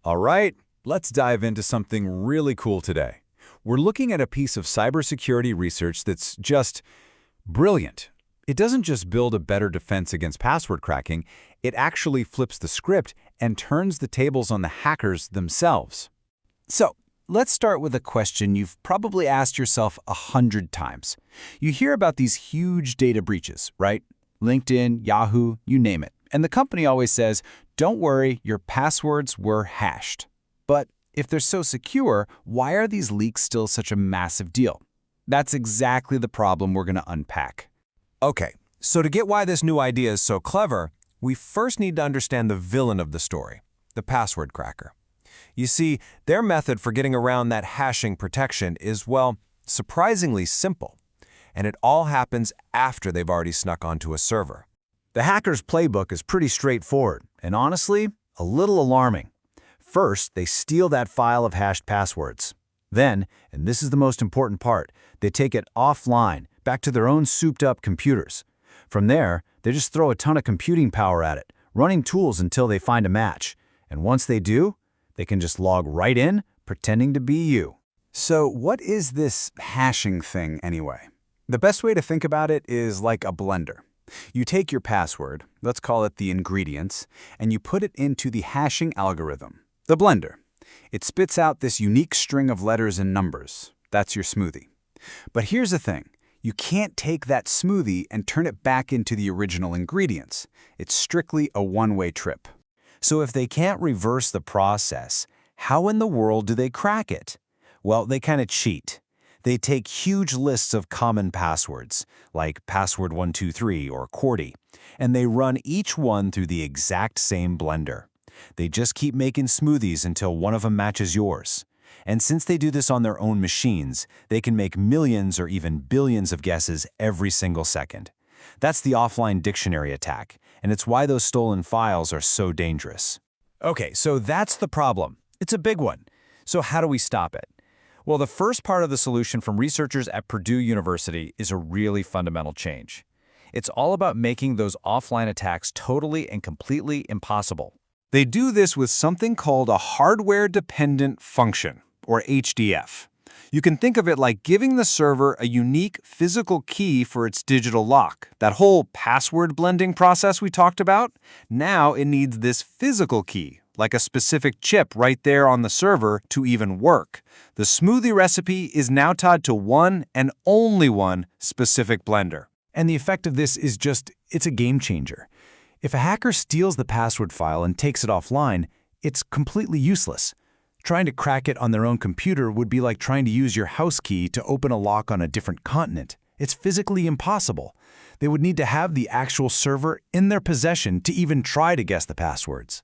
All right, let's dive into something really cool today. We're looking at a piece of cybersecurity research that's just brilliant. It doesn't just build a better defense against password cracking, it actually flips the script and turns the tables on the hackers themselves. So, let's start with a question you've probably asked yourself 100 times. You hear about these huge data breaches, right? LinkedIn, Yahoo, you name it. And the company always says, don't worry, your passwords were hashed. But if they're so secure, why are these leaks still such a massive deal? That's exactly the problem we're going to unpack. Okay, so to get why this new idea is so clever, we first need to understand the villain of the story, the password cracker. You see, their method for getting around that hashing protection is, well, surprisingly simple. And it all happens after they've already snuck onto a server. The hacker's playbook is pretty straightforward and honestly, a little alarming. First, they steal that file of hashed passwords. Then, and this is the most important part, they take it offline, back to their own souped-up computers. From there, they just throw a ton of computing power at it, running tools until they find a match. And once they do, they can just log right in, pretending to be you. So what is this hashing thing anyway? The best way to think about it is like a blender. You take your password, let's call it the ingredients, and you put it into the hashing algorithm, the blender. It spits out this unique string of letters and numbers. That's your smoothie. But here's the thing. You can't take that smoothie and turn it back into the original ingredients. It's strictly a one-way trip. So if they can't reverse the process, how in the world do they crack it? Well, they kind of cheat. They take huge lists of common passwords, like password123 or QWERTY, and they run each one through the exact same blender. They just keep making smoothies until one of them matches yours. And since they do this on their own machines, they can make millions or even billions of guesses every single second. That's the offline dictionary attack, and it's why those stolen files are so dangerous. Okay, so that's the problem. It's a big one. So how do we stop it? Well, the first part of the solution from researchers at Purdue University is a really fundamental change. It's all about making those offline attacks totally and completely impossible. They do this with something called a hardware-dependent function, or HDF. You can think of it like giving the server a unique physical key for its digital lock. That whole password blending process we talked about, now it needs this physical key, like a specific chip right there on the server, to even work. The smoothie recipe is now tied to one and only one specific blender. And the effect of this is it's a game changer. If a hacker steals the password file and takes it offline, it's completely useless. Trying to crack it on their own computer would be like trying to use your house key to open a lock on a different continent. It's physically impossible. They would need to have the actual server in their possession to even try to guess the passwords.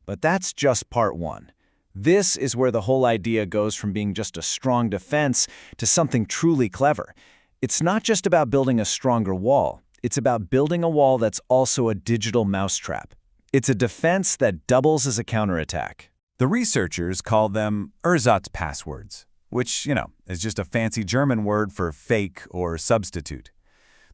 But that's just part one. This is where the whole idea goes from being just a strong defense to something truly clever. It's not just about building a stronger wall. It's about building a wall that's also a digital mousetrap. It's a defense that doubles as a counterattack. The researchers call them ErsatzPasswords, which, is just a fancy German word for fake or substitute.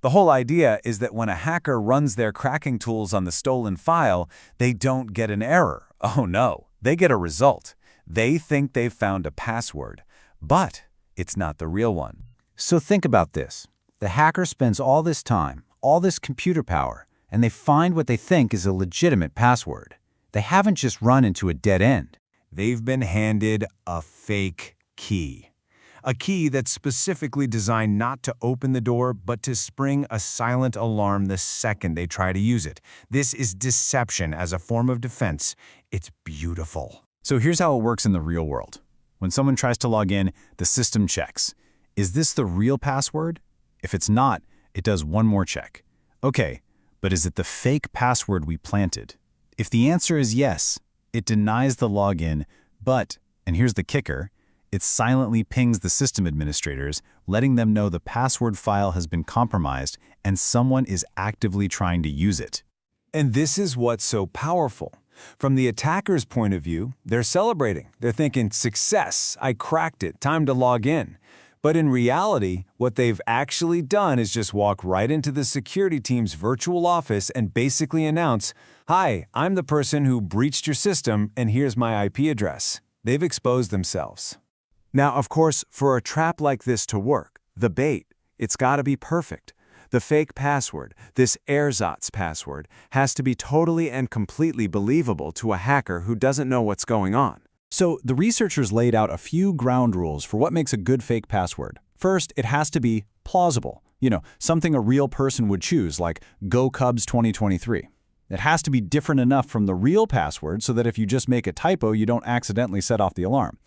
The whole idea is that when a hacker runs their cracking tools on the stolen file, they don't get an error. Oh no, they get a result. They think they've found a password, but it's not the real one. So think about this. The hacker spends all this time, all this computer power, and they find what they think is a legitimate password. They haven't just run into a dead end. They've been handed a fake key. A key that's specifically designed not to open the door, but to spring a silent alarm the second they try to use it. This is deception as a form of defense. It's beautiful. So here's how it works in the real world. When someone tries to log in, the system checks. Is this the real password? If it's not, it does one more check. Okay, but is it the fake password we planted? If the answer is yes, it denies the login, but, and here's the kicker, it silently pings the system administrators, letting them know the password file has been compromised and someone is actively trying to use it. And this is what's so powerful. From the attacker's point of view, they're celebrating. They're thinking, success, I cracked it, time to log in. But in reality, what they've actually done is just walk right into the security team's virtual office and basically announce, "Hi, I'm the person who breached your system, and here's my IP address." They've exposed themselves. Now, of course, for a trap like this to work, the bait, it's got to be perfect. The fake password, this ErsatzPassword, has to be totally and completely believable to a hacker who doesn't know what's going on. So the researchers laid out a few ground rules for what makes a good fake password. First, it has to be plausible. Something a real person would choose, like Go Cubs 2023. It has to be different enough from the real password so that if you just make a typo, you don't accidentally set off the alarm.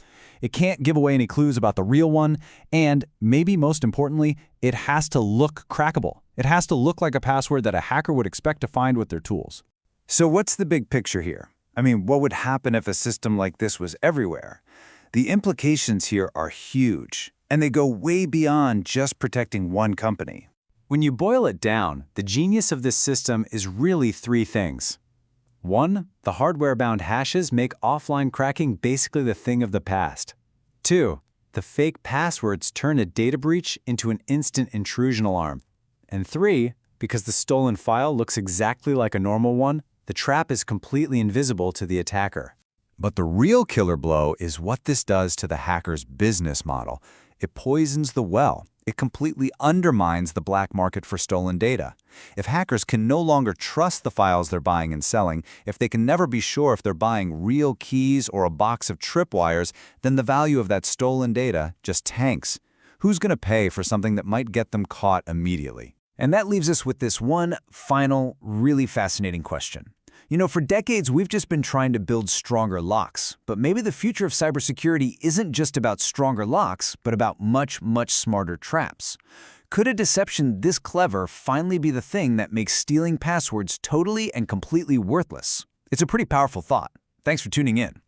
It can't give away any clues about the real one, and maybe most importantly, it has to look crackable. It has to look like a password that a hacker would expect to find with their tools. So what's the big picture here? I mean, what would happen if a system like this was everywhere? The implications here are huge, and they go way beyond just protecting one company. When you boil it down, the genius of this system is really three things. 1. The hardware-bound hashes make offline cracking basically the thing of the past. 2. The fake passwords turn a data breach into an instant intrusion alarm. And 3. Because the stolen file looks exactly like a normal one, the trap is completely invisible to the attacker. But the real killer blow is what this does to the hacker's business model. It poisons the well. It completely undermines the black market for stolen data. If hackers can no longer trust the files they're buying and selling, if they can never be sure if they're buying real keys or a box of tripwires, then the value of that stolen data just tanks. Who's going to pay for something that might get them caught immediately? And that leaves us with this one final, really fascinating question. For decades, we've just been trying to build stronger locks. But maybe the future of cybersecurity isn't just about stronger locks, but about much, much smarter traps. Could a deception this clever finally be the thing that makes stealing passwords totally and completely worthless? It's a pretty powerful thought. Thanks for tuning in.